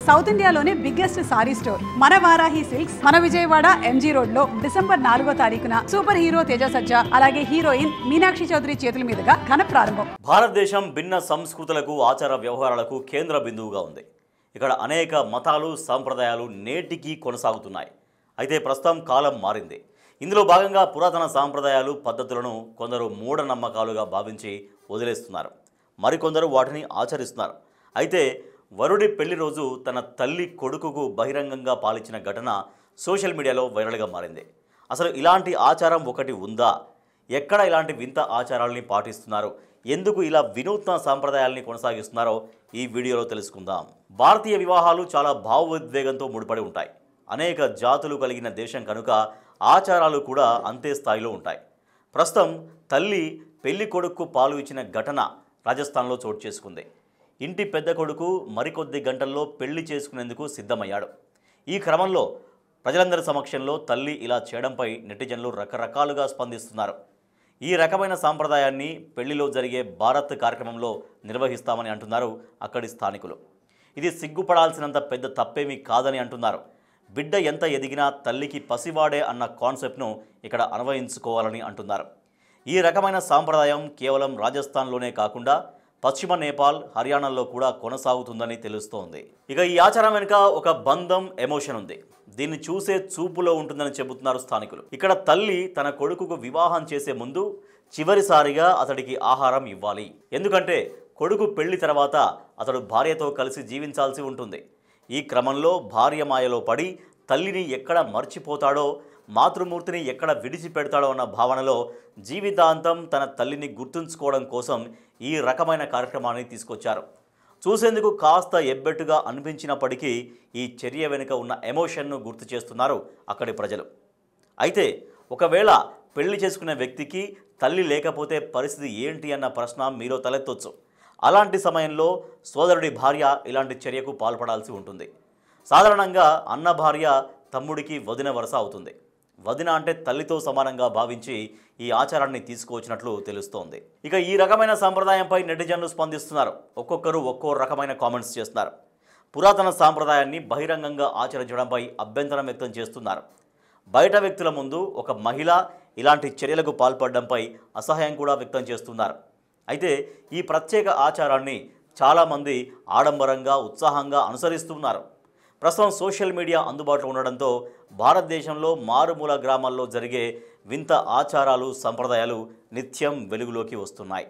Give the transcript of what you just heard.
South ఇండియాలోనే biggest sorry store మన Varahi silks మన విజయవాడ ఎంజీ రోడ్ లో డిసెంబర్ 4వ తారీఖున సూపర్ హీరో తేజ సజ్జా అలాగే హీరోయిన్ మీనాక్షి చౌదరి చేతుల మీదుగా ఘన ప్రారంభం. భారతదేశం భిన్న సంస్కృతులకు ఆచార వ్యవహారాలకు కేంద్ర బిందువుగా ఉంది. ఇక్కడ అనేక మతాలు సాంప్రదాయాలు నేటికి కొనసాగుతున్నాయి. అయితే ప్రస్తుతం కాలం మారింది. ఇందులో భాగంగా పురాతన సాంప్రదాయాలు పద్ధతులను కొందరు మూఢనమ్మకాలుగా భావించి వదిలేస్తున్నారు. మరికొందరు వాటిని ఆచరిస్తున్నారు. అయితే వరుడి పెళ్లి రోజు తన తల్లి కొడుకుకు బహిరంగంగా పాలించిన ఘటన సోషల్ మీడియాలో వైరల్గా మారింది. అసలు ఇలాంటి ఆచారం ఒకటి ఉందా? ఎక్కడ ఇలాంటి వింత ఆచారాలని పాటిస్తున్నారు? ఎందుకు ఇలా వినూత్న సాంప్రదాయాల్ని కొనసాగిస్తున్నారో ఈ వీడియోలో తెలుసుకుందాం. భారతీయ వివాహాలు చాలా భావోద్వేగంతో ముడిపడి ఉంటాయి. అనేక జాతులు కలిగిన దేశం కనుక ఆచారాలు కూడా అంతే స్థాయిలో ఉంటాయి. ప్రస్తుతం తల్లి పెళ్లి కొడుకు పాలు ఇచ్చిన ఘటన రాజస్థాన్లో చోటు చేసుకుంది. ఇంటి పెద్ద కొడుకు మరికొద్ది గంటల్లో పెళ్లి చేసుకునేందుకు సిద్ధమయ్యాడు. ఈ క్రమంలో ప్రజలందరి సమక్షంలో తల్లి ఇలా చేయడంపై నెటిజన్లు రకరకాలుగా స్పందిస్తున్నారు. ఈ రకమైన సాంప్రదాయాన్ని పెళ్లిలో జరిగే భారత్ కార్యక్రమంలో నిర్వహిస్తామని అంటున్నారు అక్కడి స్థానికులు. ఇది సిగ్గుపడాల్సినంత పెద్ద తప్పేమీ కాదని అంటున్నారు. బిడ్డ ఎంత ఎదిగినా తల్లికి పసివాడే అన్న కాన్సెప్ట్ను ఇక్కడ అన్వయించుకోవాలని అంటున్నారు. ఈ రకమైన సాంప్రదాయం కేవలం రాజస్థాన్లోనే కాకుండా పశ్చిమ నేపాల్, హర్యానాలో కూడా కొనసాగుతుందని తెలుస్తోంది. ఇక ఈ ఆచారం వెనుక ఒక బంధం, ఎమోషన్ ఉంది. దీన్ని చూసే చూపులో ఉంటుందని చెబుతున్నారు స్థానికులు. ఇక్కడ తల్లి తన కొడుకుకు వివాహం చేసే ముందు చివరిసారిగా అతడికి ఆహారం ఇవ్వాలి. ఎందుకంటే కొడుకు పెళ్లి తర్వాత అతడు భార్యతో కలిసి జీవించాల్సి ఉంటుంది. ఈ క్రమంలో భార్య మాయలో పడి తల్లిని ఎక్కడ మర్చిపోతాడో, మాతృమూర్తిని ఎక్కడ విడిచిపెడతాడో అన్న భావనలో జీవితాంతం తన తల్లిని గుర్తుంచుకోవడం కోసం ఈ రకమైన కార్యక్రమాన్ని తీసుకొచ్చారు. చూసేందుకు కాస్త ఎబ్బెట్టుగా అనిపించినప్పటికీ ఈ చర్య వెనుక ఉన్న ఎమోషన్ను గుర్తు చేస్తున్నారు అక్కడి ప్రజలు. అయితే ఒకవేళ పెళ్లి చేసుకునే వ్యక్తికి తల్లి లేకపోతే పరిస్థితి ఏంటి అన్న ప్రశ్న మీలో తలెత్తొచ్చు. అలాంటి సమయంలో సోదరుడి భార్య ఇలాంటి చర్యకు పాల్పడాల్సి ఉంటుంది. సాధారణంగా అన్న భార్య తమ్ముడికి వదిన వరస అవుతుంది. వదిన అంటే తల్లితో సమానంగా భావించి ఈ ఆచారాన్ని తీసుకువచ్చినట్లు తెలుస్తోంది. ఇక ఈ రకమైన సంప్రదాయంపై నెటిజన్లు స్పందిస్తున్నారు. ఒక్కొక్కరు ఒక్కో రకమైన కామెంట్స్ చేస్తున్నారు. పురాతన సాంప్రదాయాన్ని బహిరంగంగా ఆచరించడంపై అభ్యంతరం వ్యక్తం చేస్తున్నారు. బయట వ్యక్తుల ముందు ఒక మహిళ ఇలాంటి చర్యలకు పాల్పడడంపై అసహ్యం కూడా వ్యక్తం చేస్తున్నారు. అయితే ఈ ప్రత్యేక ఆచారాన్ని చాలామంది ఆడంబరంగా, ఉత్సాహంగా అనుసరిస్తున్నారు. ప్రస్తుతం సోషల్ మీడియా అందుబాటులో ఉండడంతో భారతదేశంలో మారుమూల గ్రామాల్లో జరిగే వింత ఆచారాలు, సంప్రదాయాలు నిత్యం వెలుగులోకి వస్తున్నాయి.